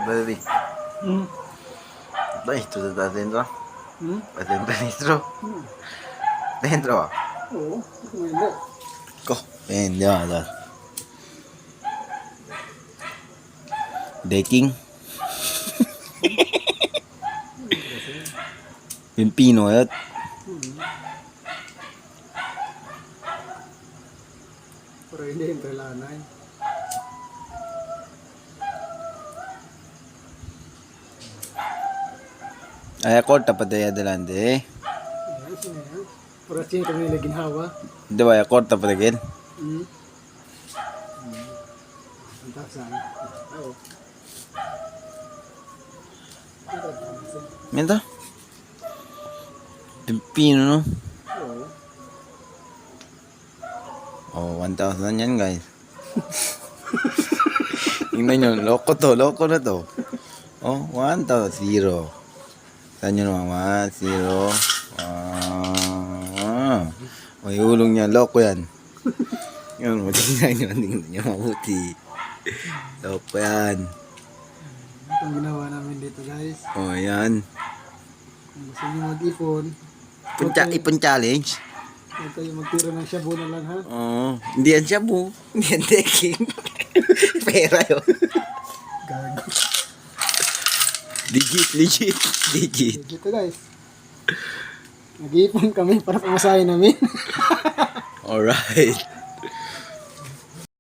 Dali. Dai, tu estás dentro. ¿Estás dentro? Dentro. Oo, hindi. Ko. Hindi ba? Dating. Yung Pino yun. Pero hindi yung lanay. Ay, ako tapat ay adelante. Ayan, sino yan? Pero sino kami nila ginhawa? Di ba, ako tapat agad? Ang tasan. Oo. Minta? Yung Pino, no? Oo. Oh, 1,000 yan, guys. Tingnan nyo, loko na to. Oh, 1,000. Zero. Saan nyo naman? 0. May ulong niya, loko yan. Yun, tingnan nyo mabuti. Loko yan. Ito ang ginawa namin dito, guys. Oh, yan. Kung gusto nyo mag-ipon, Ipon challenge. huwag kayo magtira ng shabu na lang, ha? Oh, hindi yan shabu. Hindi yan decking. Pera yun. Gago. Legit. Dito, guys. Nag-iipon kami para pamasahin namin. Alright.